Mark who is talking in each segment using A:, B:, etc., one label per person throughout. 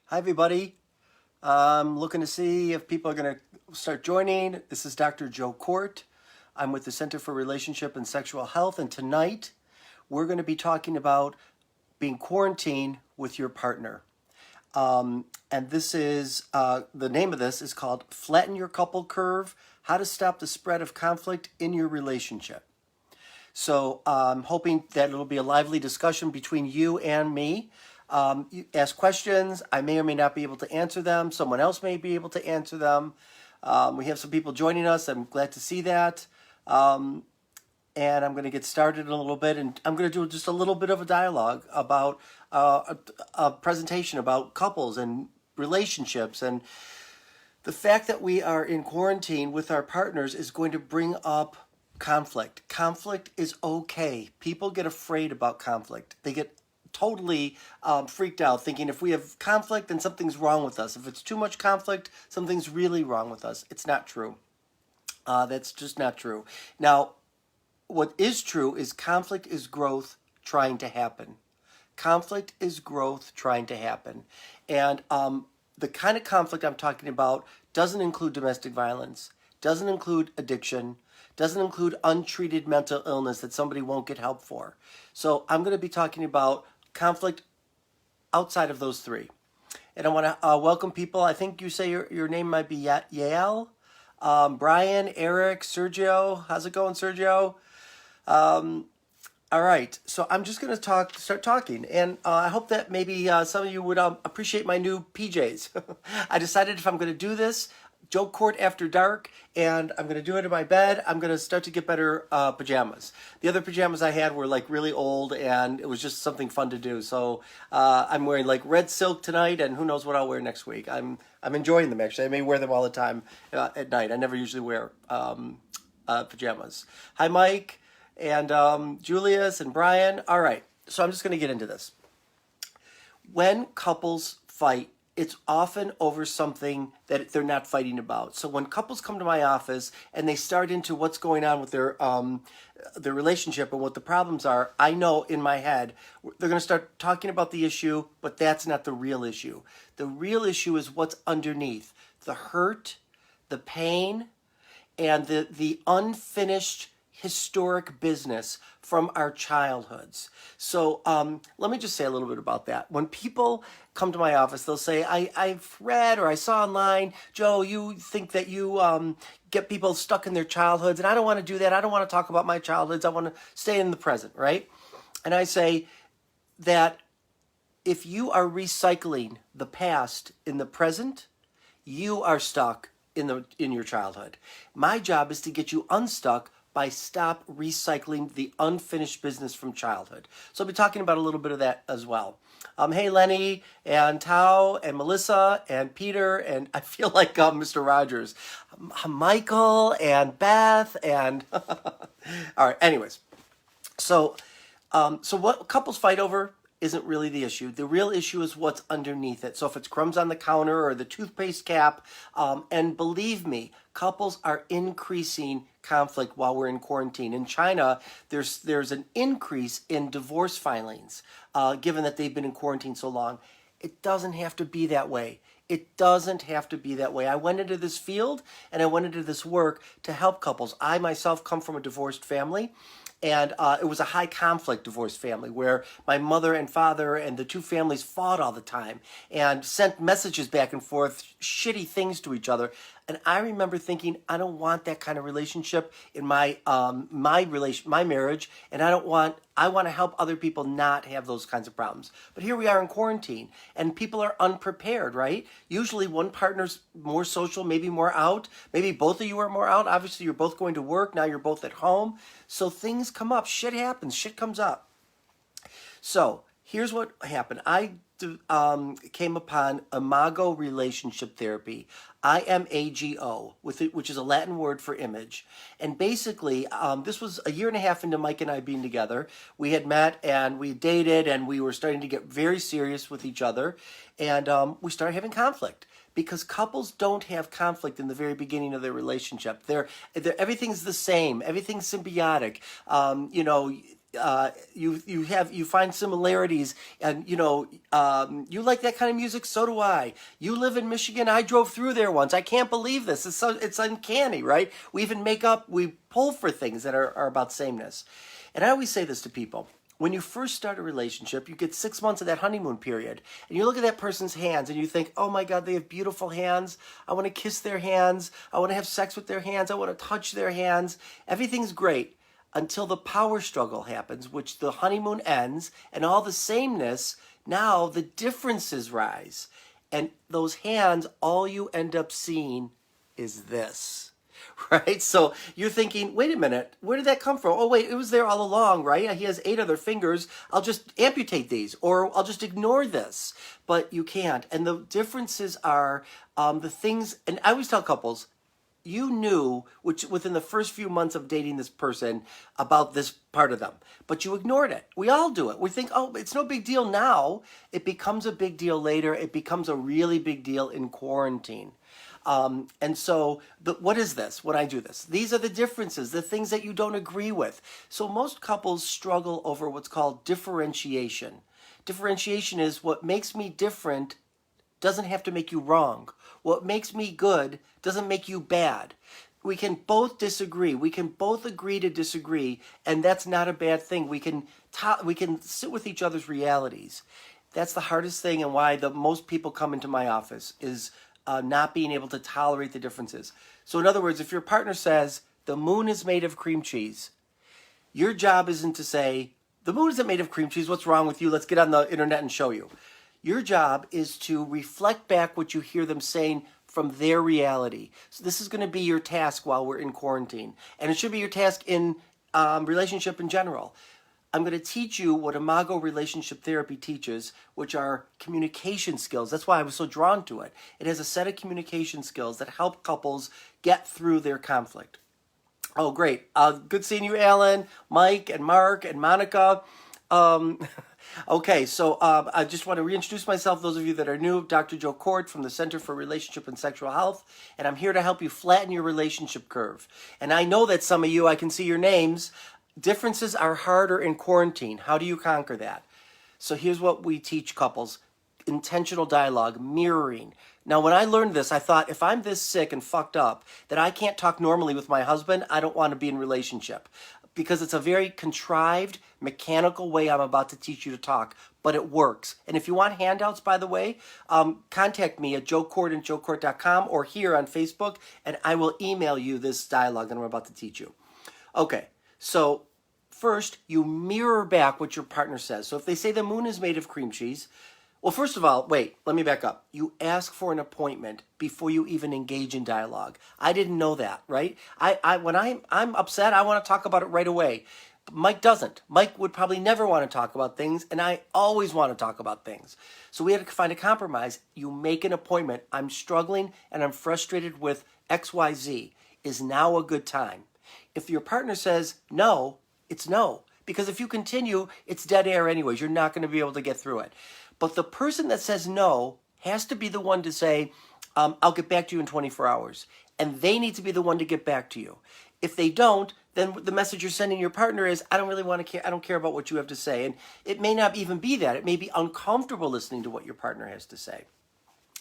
A: Hi, everybody. I'm looking to see if people are going to start joining. This is Dr. Joe Court. I'm with the Center for Relationship and Sexual Health, and tonight we're going to be talking about being quarantined with your partner. And this is the name of this is called Flatten Your Couple Curve: How to Stop the Spread of Conflict in Your Relationship. So I'm hoping that it'll be a lively discussion between you and me. You ask questions. I may or may not be able to answer them. Someone else may be able to answer them. We have some people joining us. I'm glad to see that. And I'm going to get started in a little bit. And I'm going to do just a little bit of a dialogue about a presentation about couples and relationships. And the fact that we are in quarantine with our partners is going to bring up conflict. Conflict is okay. People get afraid about conflict. They get totally freaked out, thinking if we have conflict, then something's wrong with us. If it's too much conflict, something's really wrong with us. It's not true. That's just not true. Now, what is true is conflict is growth trying to happen. Conflict is growth trying to happen. And the kind of conflict I'm talking about doesn't include domestic violence, doesn't include addiction, doesn't include untreated mental illness that somebody won't get help for. So I'm going to be talking about conflict outside of those three. And I want to welcome people. I think you say your name might be Yael, Brian, Eric, Sergio. How's it going, Sergio? All right, so I'm just going to start talking, and I hope that maybe some of you would appreciate my new PJs. I decided if I'm going to do this, Joe Court After Dark, and I'm going to do it in my bed, I'm going to start to get better pajamas. The other pajamas I had were like really old, and it was just something fun to do. So I'm wearing like red silk tonight, and who knows what I'll wear next week. I'm enjoying them, actually. I may wear them all the time at night. I never usually wear pajamas. Hi, Mike. And Julius and Brian. All right, so I'm just going to get into this. When couples fight, it's often over something that they're not fighting about. So when couples come to my office and they start into what's going on with their relationship and what the problems are, I know in my head they're going to start talking about the issue, but that's not the real issue. The real issue is what's underneath: the hurt, the pain, and the unfinished historic business from our childhoods. So let me just say a little bit about that. When people come to my office, they'll say, I've read or I saw online, Joe, you think that you get people stuck in their childhoods, and I don't want to do that. I don't want to talk about my childhoods. I want to stay in the present, right? And I say that if you are recycling the past in the present, you are stuck in your childhood. My job is to get you unstuck by stop recycling the unfinished business from childhood. So I'll be talking about a little bit of that as well. Hey, Lenny and Tao and Melissa and Peter, and I feel like Mr. Rogers. Michael and Beth and all right. Anyways, so what couples fight over isn't really the issue. The real issue is what's underneath it. So if it's crumbs on the counter or the toothpaste cap, and believe me, couples are increasing conflict while we're in quarantine. In China, there's an increase in divorce filings, given that they've been in quarantine so long. It doesn't have to be that way. It doesn't have to be that way. I went into this field and I went into this work to help couples. I myself come from a divorced family. And it was a high conflict divorce family where my mother and father and the two families fought all the time and sent messages back and forth, shitty things to each other. And I remember thinking, I don't want that kind of relationship in my marriage, and I want to help other people not have those kinds of problems. But here we are in quarantine, and people are unprepared, right? Usually one partner's more social, maybe more out. Maybe both of you are more out. Obviously, you're both going to work. Now you're both at home. So things come up. Shit happens. Shit comes up. So here's what happened. I came upon imago relationship therapy, IMAGO, which is a Latin word for image. And basically, this was a year and a half into Mike and I being together. We had met and we dated and we were starting to get very serious with each other. And we started having conflict. Because couples don't have conflict in the very beginning of their relationship. Everything's the same. Everything's symbiotic. you find similarities, and you like that kind of music. So do I. You live in Michigan. I drove through there once. I can't believe this. It's uncanny, right? We even we pull for things that are about sameness. And I always say this to people. When you first start a relationship, you get 6 months of that honeymoon period, and you look at that person's hands and you think, oh my God, they have beautiful hands. I want to kiss their hands. I want to have sex with their hands. I want to touch their hands. Everything's great until the power struggle happens, which the honeymoon ends, and all the sameness, now the differences rise. And those hands, all you end up seeing is this. Right? So you're thinking, wait a minute, where did that come from? Oh, wait, it was there all along, right? He has 8 other fingers. I'll just amputate these, or I'll just ignore this. But you can't. And the differences are the things, and I always tell couples, you knew which within the first few months of dating this person about this part of them, but you ignored it. We all do it. We think, oh, it's no big deal now. It becomes a big deal later. It becomes a really big deal in quarantine. And so what is this when I do this? These are the differences, the things that you don't agree with. So most couples struggle over what's called differentiation. Differentiation is what makes me different doesn't have to make you wrong. What makes me good doesn't make you bad. We can both disagree. We can both agree to disagree, and that's not a bad thing. We can sit with each other's realities. That's the hardest thing, and why the most people come into my office is not being able to tolerate the differences. So in other words, if your partner says, the moon is made of cream cheese, your job isn't to say, the moon isn't made of cream cheese, what's wrong with you? Let's get on the internet and show you. Your job is to reflect back what you hear them saying from their reality. So this is going to be your task while we're in quarantine. And it should be your task in relationship in general. I'm going to teach you what Imago Relationship Therapy teaches, which are communication skills. That's why I was so drawn to it. It has a set of communication skills that help couples get through their conflict. Oh, great. Good seeing you, Alan, Mike, and Mark, and Monica. Okay, so I just want to reintroduce myself. Those of you that are new, Dr. Joe Court from the Center for Relationship and Sexual Health, and I'm here to help you flatten your relationship curve. And I know that some of you, I can see your names, differences are harder in quarantine. How do you conquer that? So here's what we teach couples. Intentional dialogue, mirroring. Now, when I learned this, I thought, if I'm this sick and fucked up that I can't talk normally with my husband, I don't want to be in a relationship. Because it's a very contrived, mechanical way I'm about to teach you to talk, but it works. And if you want handouts, by the way, contact me at joecourt@joecourt.com or here on Facebook, and I will email you this dialogue that I'm about to teach you. Okay, so first, you mirror back what your partner says. So if they say the moon is made of cream cheese, well, first of all, wait, let me back up. You ask for an appointment before you even engage in dialogue. I didn't know that, right? When I'm upset, I want to talk about it right away. Mike doesn't. Mike would probably never want to talk about things, and I always want to talk about things. So we had to find a compromise. You make an appointment. I'm struggling and I'm frustrated with XYZ. Is now a good time? If your partner says no, it's no. Because if you continue, it's dead air anyways. You're not going to be able to get through it. But the person that says no has to be the one to say, I'll get back to you in 24 hours. And they need to be the one to get back to you. If they don't, then the message you're sending your partner is, I don't really want to care. I don't care about what you have to say. And it may not even be that. It may be uncomfortable listening to what your partner has to say.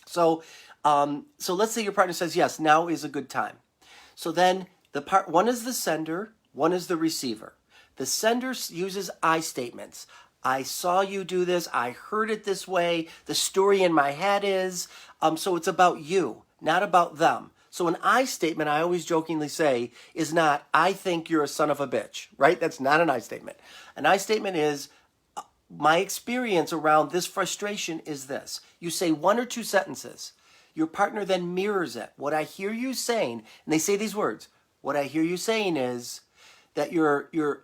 A: So let's say your partner says, yes, now is a good time. So then one is the sender, one is the receiver. The sender uses I statements. I saw you do this. I heard it this way. The story in my head is, so it's about you, not about them. So an I statement, I always jokingly say, is not, I think you're a son of a bitch, right? That's not an I statement. An I statement is, my experience around this frustration is this. You say 1 or 2 sentences. Your partner then mirrors it. What I hear you saying, and they say these words, what I hear you saying is that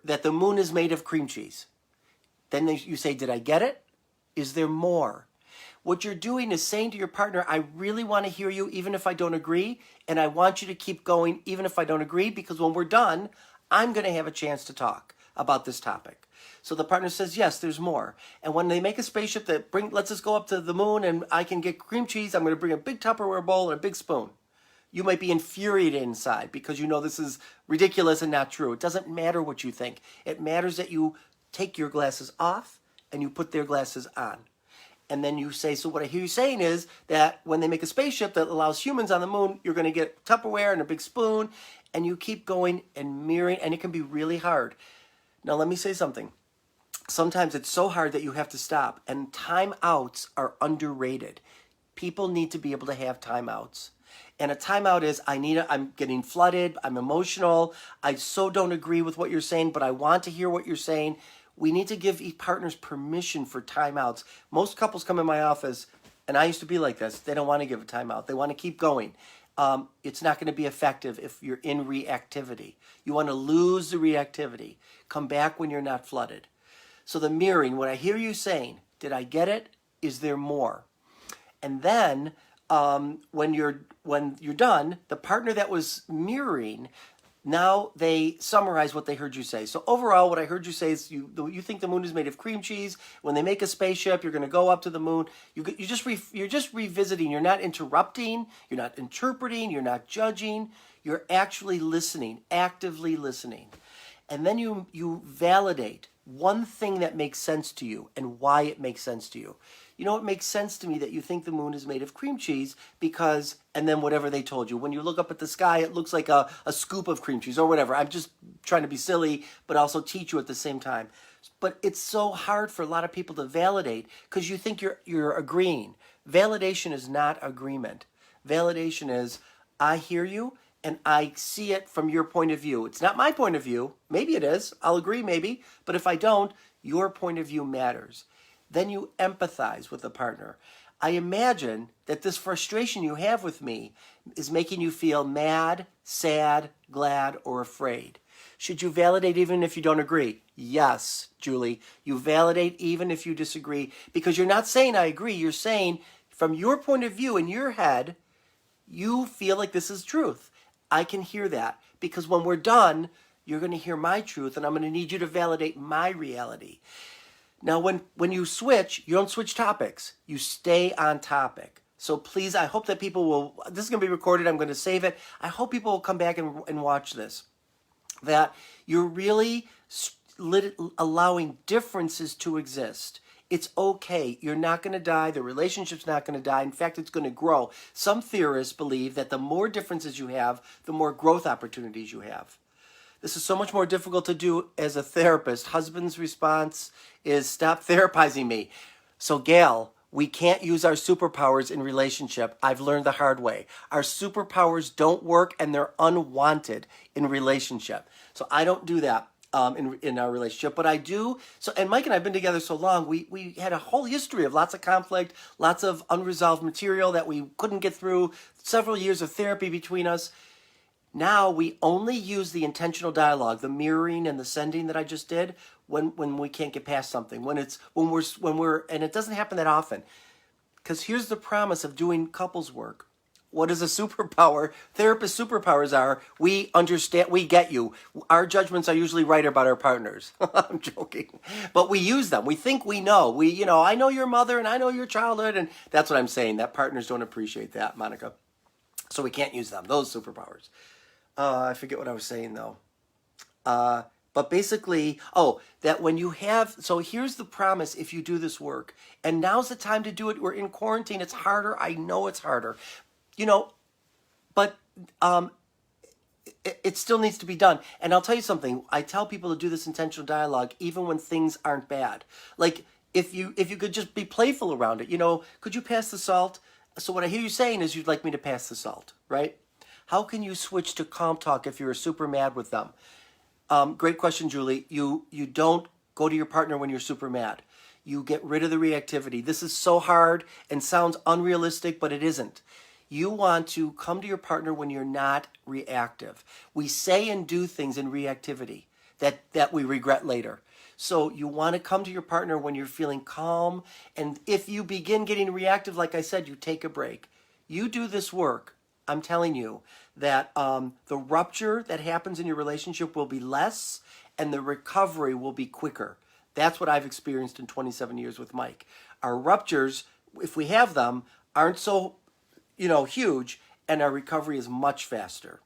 A: that the moon is made of cream cheese. Then you say, did I get it? Is there more? What you're doing is saying to your partner, I really want to hear you even if I don't agree, and I want you to keep going even if I don't agree, because when we're done, I'm going to have a chance to talk about this topic. So the partner says, yes, there's more. And when they make a spaceship that lets us go up to the moon and I can get cream cheese, I'm going to bring a big Tupperware bowl and a big spoon. You might be infuriated inside because you know this is ridiculous and not true. It doesn't matter what you think. It matters that you take your glasses off and you put their glasses on. And then you say, so what I hear you saying is that when they make a spaceship that allows humans on the moon, you're going to get Tupperware and a big spoon, and you keep going and mirroring, and it can be really hard. Now, let me say something. Sometimes it's so hard that you have to stop, and timeouts are underrated. People need to be able to have timeouts. And a timeout is, I'm getting flooded, I'm emotional, I so don't agree with what you're saying, but I want to hear what you're saying. We need to give each partners permission for timeouts. Most couples come in my office, and I used to be like this. They don't want to give a timeout. They want to keep going. It's not going to be effective if you're in reactivity. You want to lose the reactivity. Come back when you're not flooded. So the mirroring, what I hear you saying, did I get it? Is there more? And then when you're done, the partner that was mirroring, now they summarize what they heard you say. So overall, what I heard you say is you think the moon is made of cream cheese. When they make a spaceship, you're going to go up to the moon. You're just revisiting. You're not interrupting. You're not interpreting. You're not judging. You're actually listening, actively listening. And then you validate one thing that makes sense to you and why it makes sense to you. You know, it makes sense to me that you think the moon is made of cream cheese because, and then whatever they told you. When you look up at the sky, it looks like a scoop of cream cheese or whatever. I'm just trying to be silly, but also teach you at the same time. But it's so hard for a lot of people to validate because you think you're agreeing. Validation is not agreement. Validation is, I hear you and I see it from your point of view. It's not my point of view. Maybe it is. I'll agree maybe. But if I don't, your point of view matters. Then you empathize with the partner. I imagine that this frustration you have with me is making you feel mad, sad, glad, or afraid. Should you validate even if you don't agree? Yes, Julie. You validate even if you disagree because you're not saying I agree. You're saying from your point of view in your head, you feel like this is truth. I can hear that because when we're done, you're going to hear my truth and I'm going to need you to validate my reality. Now, when you switch, you don't switch topics. You stay on topic. So please, I hope that people will, this is going to be recorded. I'm going to save it. I hope people will come back and watch this. That you're really allowing differences to exist. It's okay. You're not going to die. The relationship's not going to die. In fact, it's going to grow. Some theorists believe that the more differences you have, the more growth opportunities you have. This is so much more difficult to do as a therapist. Husband's response is, stop therapizing me. So, Gail, we can't use our superpowers in relationship. I've learned the hard way. Our superpowers don't work and they're unwanted in relationship. So I don't do that in our relationship, but I do. So, and Mike and I have been together so long, we had a whole history of lots of conflict, lots of unresolved material that we couldn't get through, several years of therapy between us. Now we only use the intentional dialogue, the mirroring and the sending that I just did when we can't get past something, when we're and it doesn't happen that often. Because here's the promise of doing couples work. What is a superpower? Therapist superpowers are, we understand, we get you. Our judgments are usually right about our partners. I'm joking. But we use them. We think we know. I know your mother and I know your childhood, and that's what I'm saying, that partners don't appreciate that, Monica. So we can't use them, those superpowers. I forget what I was saying, though. But basically, that when you have, so here's the promise if you do this work. And now's the time to do it. We're in quarantine. It's harder. I know it's harder. But it still needs to be done. And I'll tell you something. I tell people to do this intentional dialogue even when things aren't bad. Like, if you could just be playful around it. Could you pass the salt? So what I hear you saying is you'd like me to pass the salt, right? How can you switch to calm talk if you're super mad with them? Great question, Julie. You don't go to your partner when you're super mad. You get rid of the reactivity. This is so hard and sounds unrealistic, but it isn't. You want to come to your partner when you're not reactive. We say and do things in reactivity that we regret later. So you want to come to your partner when you're feeling calm. And if you begin getting reactive, like I said, you take a break. You do this work. I'm telling you that the rupture that happens in your relationship will be less and the recovery will be quicker. That's what I've experienced in 27 years with Mike. Our ruptures, if we have them, aren't so, huge, and our recovery is much faster.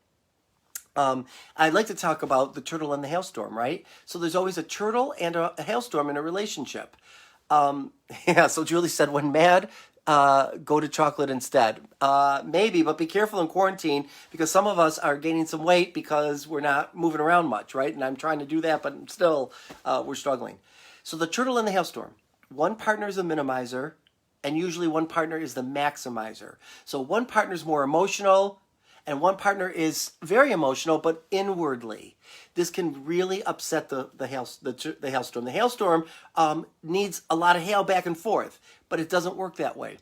A: I'd like to talk about the turtle and the hailstorm, right? So there's always a turtle and a hailstorm in a relationship. Yeah, so Julie said, when mad, go to chocolate instead. Maybe, but be careful in quarantine because some of us are gaining some weight because we're not moving around much, right? And I'm trying to do that, but still, we're struggling. So the turtle and the hailstorm. One partner is a minimizer, and usually one partner is the maximizer. So one partner is more emotional, and one partner is very emotional, but inwardly. This can really upset the hailstorm. The hailstorm needs a lot of hail back and forth, but it doesn't work that way.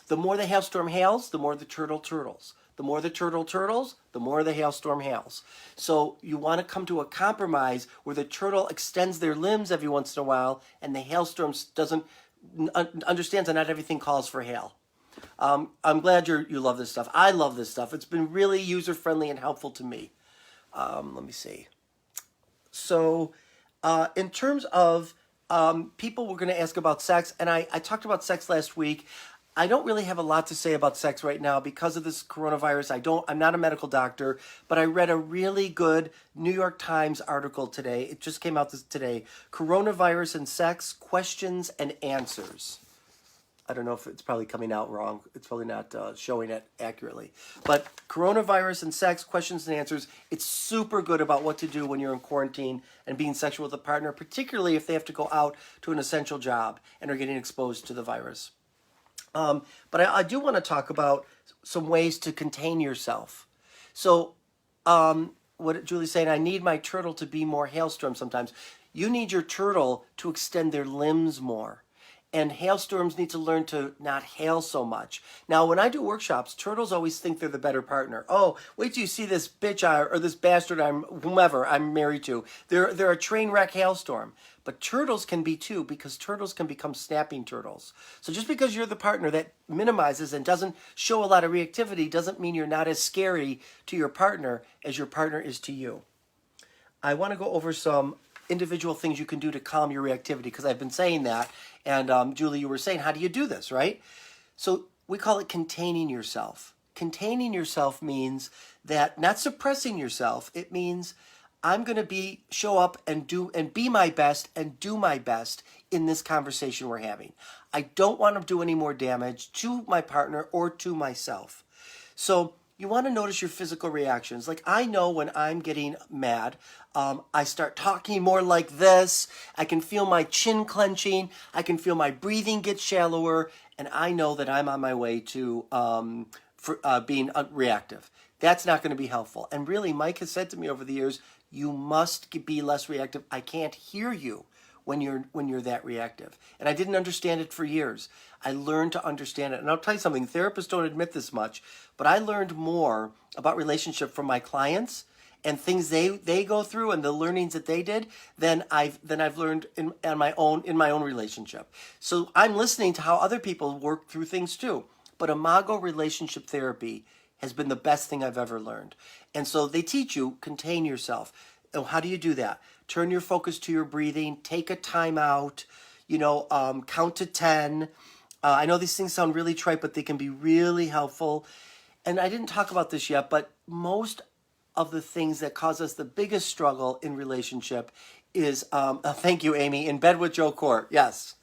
A: The more the hailstorm hails, the more the turtle turtles. The more the turtle turtles, the more the hailstorm hails. So you want to come to a compromise where the turtle extends their limbs every once in a while, and the hailstorm doesn't understands that not everything calls for hail. I'm glad you love this stuff. I love this stuff. It's been really user-friendly and helpful to me. Let me see. So in terms of people were going to ask about sex, and I talked about sex last week. I don't really have a lot to say about sex right now because of this coronavirus. I'm not a medical doctor, but I read a really good New York Times article today. It just came out today. Coronavirus and Sex, Questions and Answers. I don't know if it's probably coming out wrong. It's probably not showing it accurately. But Coronavirus and Sex, Questions and Answers, it's super good about what to do when you're in quarantine and being sexual with a partner, particularly if they have to go out to an essential job and are getting exposed to the virus. But I do want to talk about some ways to contain yourself. So what Julie's saying, I need my turtle to be more hailstorm sometimes. You need your turtle to extend their limbs more. And hailstorms need to learn to not hail so much. Now, when I do workshops, turtles always think they're the better partner. Oh, wait till you see this bitch or this bastard whomever I'm married to. They're a train wreck hailstorm. But turtles can be too, because turtles can become snapping turtles. So just because you're the partner that minimizes and doesn't show a lot of reactivity doesn't mean you're not as scary to your partner as your partner is to you. I want to go over some individual things you can do to calm your reactivity, because I've been saying that. And Julie, you were saying, how do you do this, right? So we call it containing yourself. Containing yourself means that not suppressing yourself. It means I'm going to show up and be my best and do my best in this conversation we're having. I don't want to do any more damage to my partner or to myself. So you want to notice your physical reactions. Like, I know when I'm getting mad, I start talking more like this. I can feel my chin clenching. I can feel my breathing get shallower. And I know that I'm on my way to being reactive. That's not going to be helpful. And really, Mike has said to me over the years, you must be less reactive. I can't hear you when you're that reactive. And I didn't understand it for years. I learned to understand it. And I'll tell you something, therapists don't admit this much, but I learned more about relationship from my clients and things they go through and the learnings that they did than I've learned in my own relationship. So I'm listening to how other people work through things too. But Imago relationship therapy has been the best thing I've ever learned. And so they teach you, contain yourself. And how do you do that? Turn your focus to your breathing, take a time out, count to 10. I know these things sound really trite, but they can be really helpful. And I didn't talk about this yet, but most of the things that cause us the biggest struggle in relationship is, thank you, Amy, in bed with Joe Court, yes.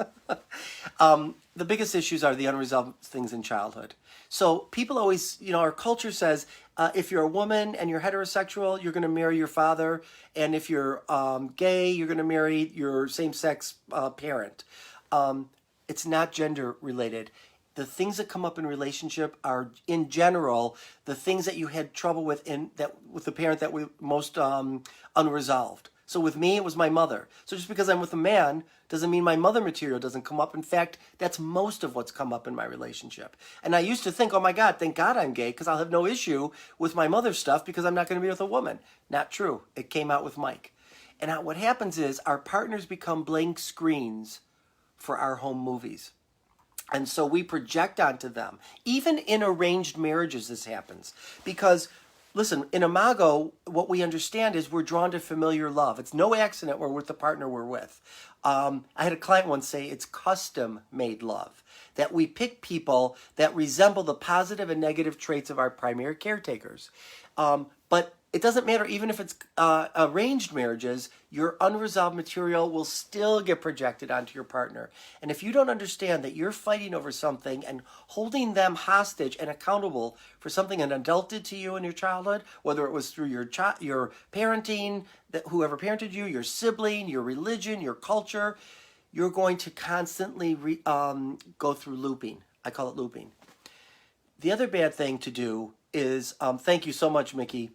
A: The biggest issues are the unresolved things in childhood. So people always, our culture says, if you're a woman and you're heterosexual, you're going to marry your father. And if you're gay, you're going to marry your same-sex parent. It's not gender related. The things that come up in relationship are, in general, the things that you had trouble with with the parent that were most unresolved. So with me, it was my mother. So just because I'm with a man doesn't mean my mother material doesn't come up. In fact, that's most of what's come up in my relationship. And I used to think, oh my God, thank God I'm gay because I'll have no issue with my mother's stuff because I'm not going to be with a woman. Not true. It came out with Mike. And what happens is our partners become blank screens for our home movies. And so we project onto them. Even in arranged marriages, this happens. Because, listen, in Imago, what we understand is we're drawn to familiar love. It's no accident we're with the partner we're with. I had a client once say it's custom-made love. That we pick people that resemble the positive and negative traits of our primary caretakers. But it doesn't matter, even if it's arranged marriages, your unresolved material will still get projected onto your partner. And if you don't understand that you're fighting over something and holding them hostage and accountable for something an adult did to you in your childhood, whether it was through your parenting, that whoever parented you, your sibling, your religion, your culture, you're going to constantly go through looping. I call it looping. The other bad thing to do is, thank you so much, Mickey.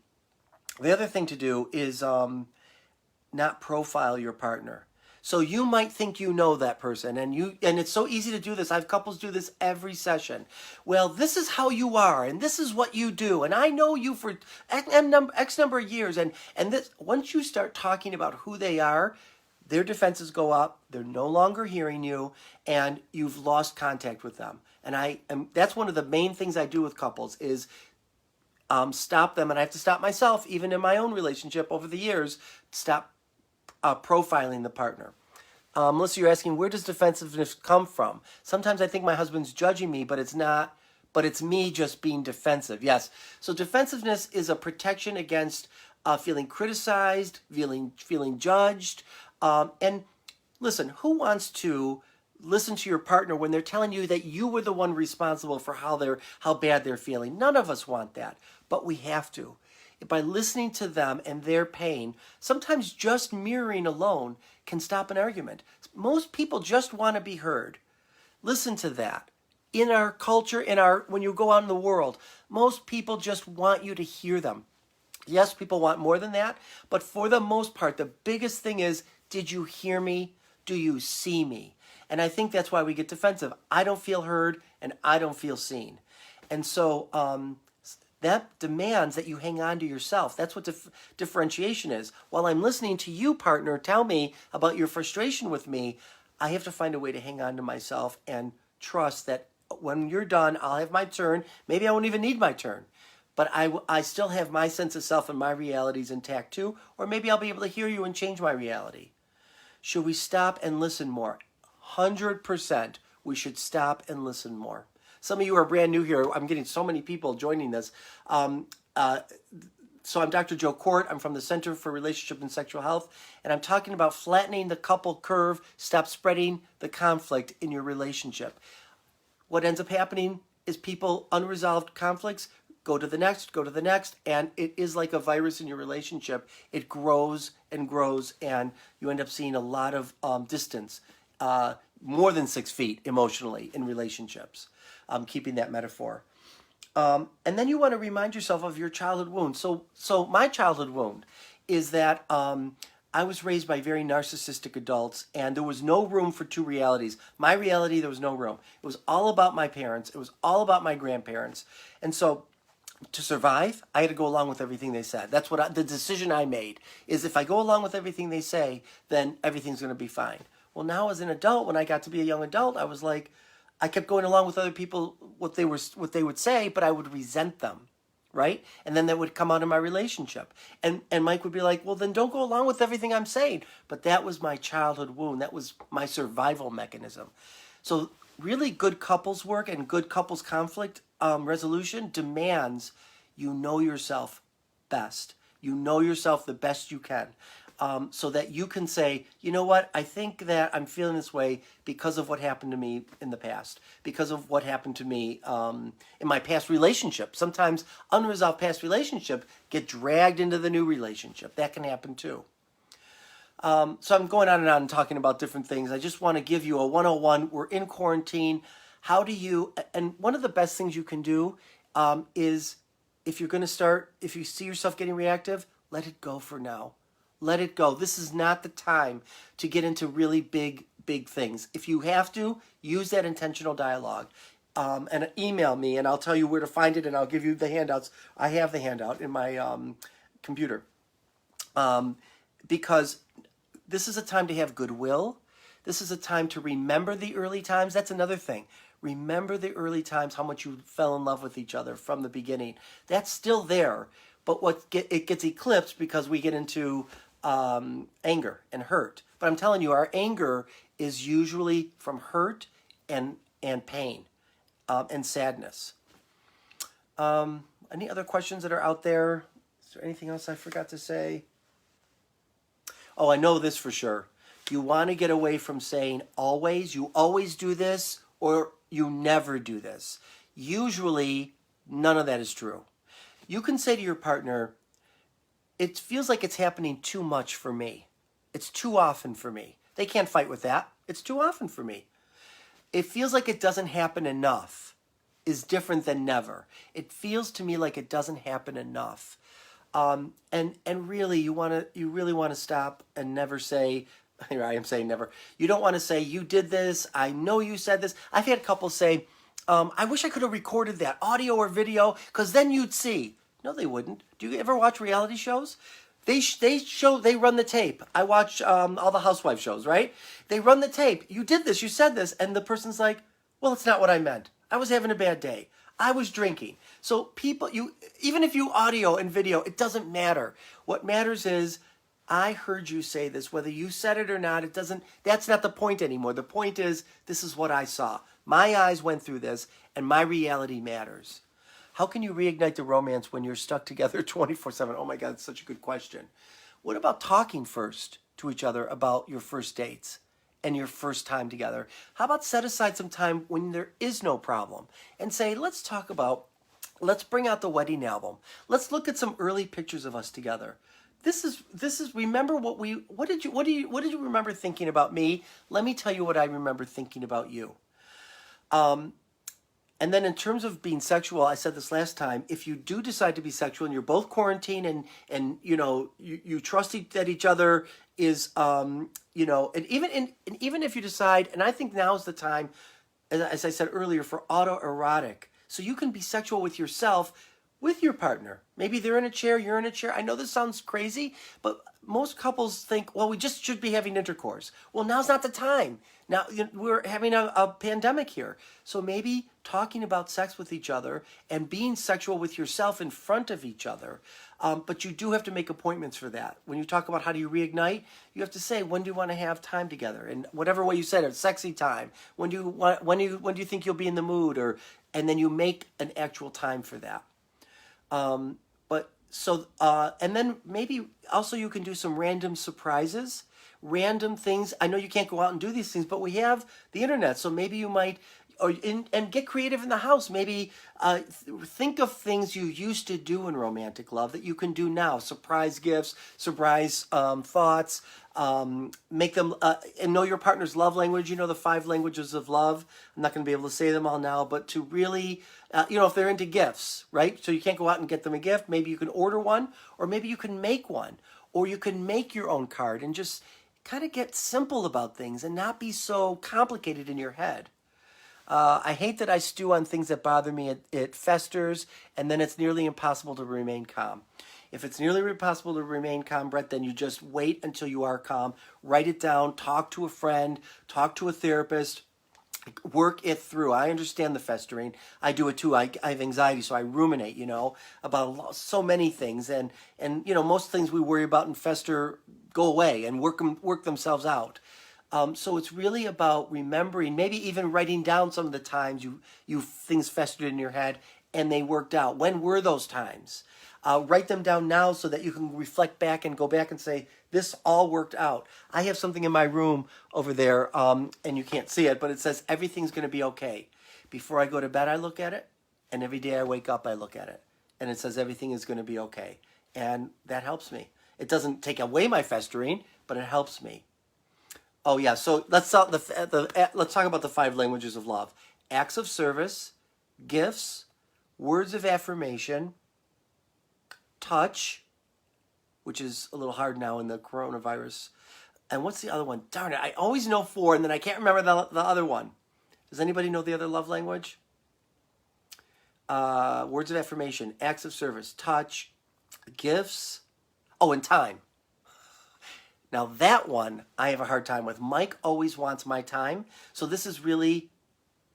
A: The other thing to do is not profile your partner. So you might think you know that person, and it's so easy to do this. I have couples do this every session. Well, this is how you are, and this is what you do, and I know you for X number of years, and this, once you start talking about who they are, their defenses go up. They're no longer hearing you, and you've lost contact with them. And that's one of the main things I do with couples is stop them, and I have to stop myself, even in my own relationship over the years, stop profiling the partner. Melissa, you're asking, where does defensiveness come from? Sometimes I think my husband's judging me, but it's not, but it's me just being defensive. Yes. So defensiveness is a protection against feeling criticized, feeling judged. And listen, who wants to listen to your partner when they're telling you that you were the one responsible for how bad they're feeling? None of us want that, but we have to. By listening to them and their pain, sometimes just mirroring alone can stop an argument. Most people just want to be heard. Listen to that. In our culture, when you go out in the world, most people just want you to hear them. Yes, people want more than that, but for the most part, the biggest thing is, did you hear me? Do you see me? And I think that's why we get defensive. I don't feel heard, and I don't feel seen. And so that demands that you hang on to yourself. That's what differentiation is. While I'm listening to you, partner, tell me about your frustration with me, I have to find a way to hang on to myself and trust that when you're done, I'll have my turn. Maybe I won't even need my turn. But I still have my sense of self and my realities intact too. Or maybe I'll be able to hear you and change my reality. Should we stop and listen more? 100% we should stop and listen more. Some of you are brand new here. I'm getting so many people joining this. So I'm Dr. Joe Court. I'm from the Center for Relationship and Sexual Health, and I'm talking about flattening the couple curve, stop spreading the conflict in your relationship. What ends up happening is unresolved conflicts go to the next, and it is like a virus in your relationship. It grows and grows, and you end up seeing a lot of distance, more than 6 feet emotionally in relationships. Keeping that metaphor. And then you want to remind yourself of your childhood wound. So my childhood wound is that I was raised by very narcissistic adults, and there was no room for two realities. My reality, there was no room. It was all about my parents. It was all about my grandparents. And so to survive, I had to go along with everything they said. That's what the decision I made is, if I go along with everything they say, then everything's going to be fine. Well, now as an adult, when I got to be a young adult, I was like, I kept going along with other people, what they would say, but I would resent them, right? And then that would come out in my relationship. And Mike would be like, well, then don't go along with everything I'm saying. But that was my childhood wound. That was my survival mechanism. So really good couples work and good couples conflict resolution demands you know yourself best. You know yourself the best you can. So that you can say, you know what, I think that I'm feeling this way because of what happened to me in the past, because of what happened to me in my past relationship. Sometimes unresolved past relationships get dragged into the new relationship. That can happen too. So I'm going on and talking about different things. I just want to give you a 101. We're in quarantine. How do you, and one of the best things you can do is if you see yourself getting reactive, let it go for now. Let it go. This is not the time to get into really big things. If you have to, use that intentional dialogue. And email me, and I'll tell you where to find it, and I'll give you the handouts. I have the handout in my computer. Because this is a time to have goodwill. This is a time to remember the early times. That's another thing. Remember the early times, how much you fell in love with each other from the beginning. That's still there. But it gets eclipsed because we get into anger and hurt. But I'm telling you, our anger is usually from hurt and pain and sadness. Any other questions that are out there? Is there anything else I forgot to say? Oh, I know this for sure. You want to get away from saying always, you always do this, or you never do this. Usually, none of that is true. You can say to your partner, it feels like it's happening too much for me. It's too often for me. They can't fight with that. It's too often for me. It feels like it doesn't happen enough is different than never. It feels to me like it doesn't happen enough. And really, you really want to stop and never say, here I am saying never. You don't want to say, you did this, I know you said this. I've had couples say, I wish I could have recorded that audio or video, because then you'd see. No, they wouldn't. Do you ever watch reality shows? They run the tape. I watch all the housewife shows, right? They run the tape. You did this, you said this, and the person's like, well, it's not what I meant. I was having a bad day. I was drinking. So people, even if you audio and video, it doesn't matter. What matters is, I heard you say this, whether you said it or not, that's not the point anymore. The point is, this is what I saw. My eyes went through this, and my reality matters. How can you reignite the romance when you're stuck together 24/7? Oh my God, it's such a good question. What about talking first to each other about your first dates and your first time together? How about set aside some time when there is no problem and say, let's bring out the wedding album. Let's look at some early pictures of us together. This is remember what did you remember thinking about me? Let me tell you what I remember thinking about you. And then in terms of being sexual, I said this last time, if you do decide to be sexual and you're both quarantined and you trust that each other is and even if you decide, and I think now's the time, as I said earlier, for autoerotic. So you can be sexual with yourself, with your partner. Maybe they're in a chair, you're in a chair. I know this sounds crazy, but most couples think, well, we just should be having intercourse. Well, now's not the time. Now, we're having a pandemic here. So maybe talking about sex with each other and being sexual with yourself in front of each other. But you do have to make appointments for that. When you talk about how do you reignite, you have to say, when do you want to have time together? And whatever way you said it, sexy time. When do you think you'll be in the mood? And then you make an actual time for that. And then maybe also you can do some random surprises, random things. I know you can't go out and do these things, but we have the internet. So maybe you might, and get creative in the house. Maybe think of things you used to do in romantic love that you can do now. Surprise gifts, surprise thoughts. Make them and know your partner's love language. You know the 5 languages of love. I'm not going to be able to say them all now, but to really, if they're into gifts, right? So you can't go out and get them a gift. Maybe you can order one, or maybe you can make one, or you can make your own card and just kind of get simple about things and not be so complicated in your head. I hate that I stew on things that bother me. It festers, and then it's nearly impossible to remain calm. If it's nearly impossible to remain calm, Brett, then you just wait until you are calm. Write it down. Talk to a friend. Talk to a therapist. Work it through. I understand the festering. I do it too. I have anxiety, so I ruminate, about so many things. And most things we worry about and fester go away and work themselves out. So it's really about remembering, maybe even writing down some of the times things festered in your head and they worked out. When were those times? Write them down now so that you can reflect back and go back and say, this all worked out. I have something in my room over there, and you can't see it, but it says, everything's going to be okay. Before I go to bed, I look at it, and every day I wake up, I look at it. And it says, everything is going to be okay. And that helps me. It doesn't take away my festering, but it helps me. Oh, yeah, so let's talk about the 5 languages of love. Acts of service, gifts, words of affirmation, touch, which is a little hard now in the coronavirus. And what's the other one? Darn it, I always know 4, and then I can't remember the other one. Does anybody know the other love language? Words of affirmation, acts of service, touch, gifts, and time. Now that one I have a hard time with. Mike always wants my time, so this has really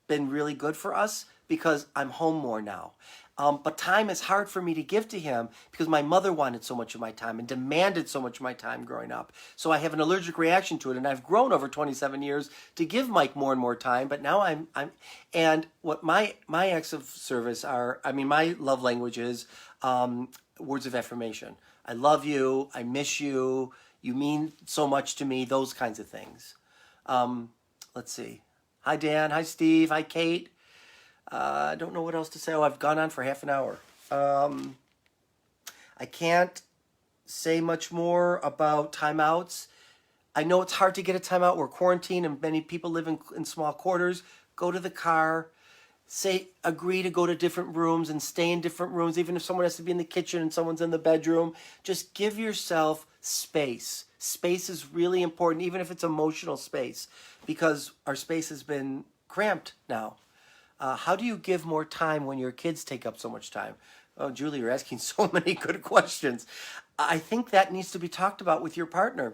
A: been really good for us. because I'm home more now. But time is hard for me to give to him because my mother wanted so much of my time and demanded so much of my time growing up. So I have an allergic reaction to it, and I've grown over 27 years to give Mike more and more time. But now and what my acts of service are, I mean, my love language is words of affirmation. I love you. I miss you. You mean so much to me. Those kinds of things. Let's see. Hi, Dan. Hi, Steve. Hi, Kate. I don't know what else to say. Oh, I've gone on for half an hour. I can't say much more about timeouts. I know it's hard to get a timeout. We're quarantined and many people live in small quarters. Go to the car. Agree to go to different rooms and stay in different rooms, even if someone has to be in the kitchen and someone's in the bedroom. Just give yourself space. Space is really important, even if it's emotional space, because our space has been cramped now. How do you give more time when your kids take up so much time? Oh, Julie, you're asking so many good questions. I think that needs to be talked about with your partner.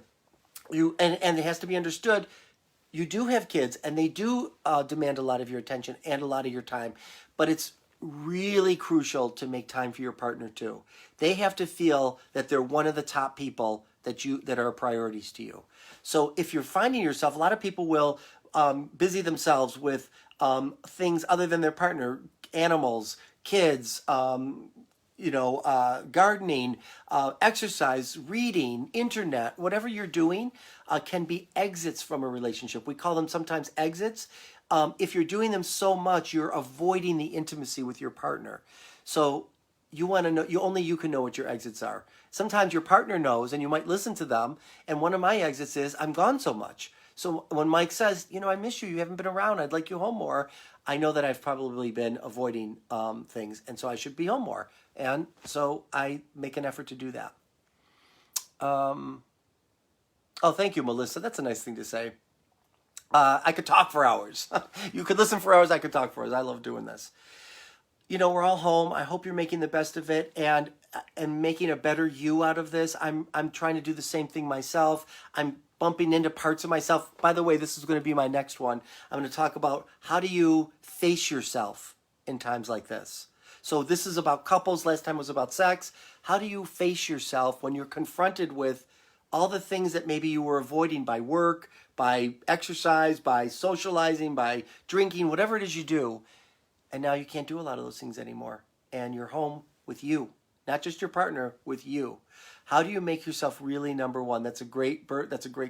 A: And it has to be understood. You do have kids, and they do demand a lot of your attention and a lot of your time. But it's really crucial to make time for your partner too. They have to feel that they're one of the top people that are priorities to you. So if you're finding yourself, a lot of people will busy themselves with things other than their partner, animals, kids, gardening, exercise, reading, internet, whatever you're doing can be exits from a relationship. We call them sometimes exits. If you're doing them so much, you're avoiding the intimacy with your partner. So you want to know, only you can know what your exits are. Sometimes your partner knows and you might listen to them. And one of my exits is, I'm gone so much. So when Mike says, I miss you, you haven't been around, I'd like you home more, I know that I've probably been avoiding things, and so I should be home more. And so I make an effort to do that. Oh, thank you, Melissa. That's a nice thing to say. I could talk for hours. You could listen for hours, I could talk for hours. I love doing this. We're all home. I hope you're making the best of it and making a better you out of this. I'm trying to do the same thing myself. I'm bumping into parts of myself. By the way, this is going to be my next one. I'm going to talk about how do you face yourself in times like this. So this is about couples. Last time was about sex. How do you face yourself when you're confronted with all the things that maybe you were avoiding by work, by exercise, by socializing, by drinking, whatever it is you do. And now you can't do a lot of those things anymore. And you're home with you, not just your partner, with you. How do you make yourself really number one? That's a great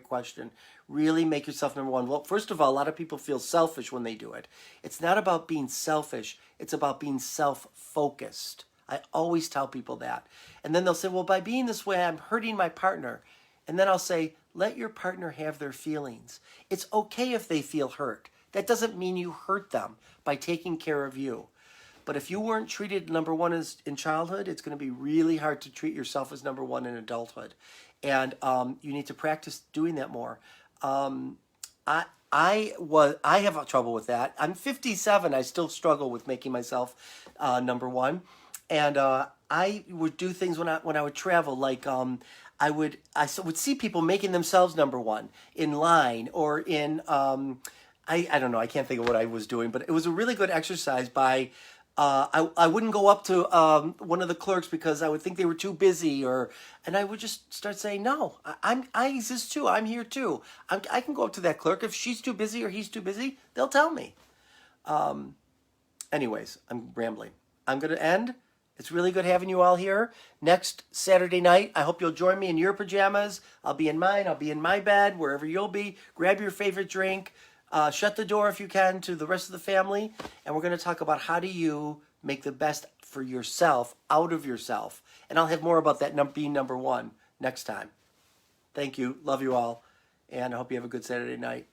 A: question. Really make yourself number one. Well, first of all, a lot of people feel selfish when they do it. It's not about being selfish. It's about being self-focused. I always tell people that. And then they'll say, well, by being this way, I'm hurting my partner. And then I'll say, let your partner have their feelings. It's okay if they feel hurt. That doesn't mean you hurt them by taking care of you. But if you weren't treated number one as in childhood, it's going to be really hard to treat yourself as number one in adulthood. And you need to practice doing that more. I have trouble with that. I'm 57. I still struggle with making myself number one. And I would do things when I would travel, like I would see people making themselves number one in line or in I don't know. I can't think of what I was doing, but it was a really good exercise by. I wouldn't go up to one of the clerks because I would think they were too busy, and I would just start saying, "No, I exist too. I'm here too. I can go up to that clerk if she's too busy or he's too busy. They'll tell me." Anyways, I'm rambling. I'm going to end. It's really good having you all here. Next Saturday night, I hope you'll join me in your pajamas. I'll be in mine. I'll be in my bed, wherever you'll be. Grab your favorite drink. Shut the door if you can to the rest of the family. And we're going to talk about how do you make the best for yourself out of yourself. And I'll have more about that being number one next time. Thank you. Love you all. And I hope you have a good Saturday night.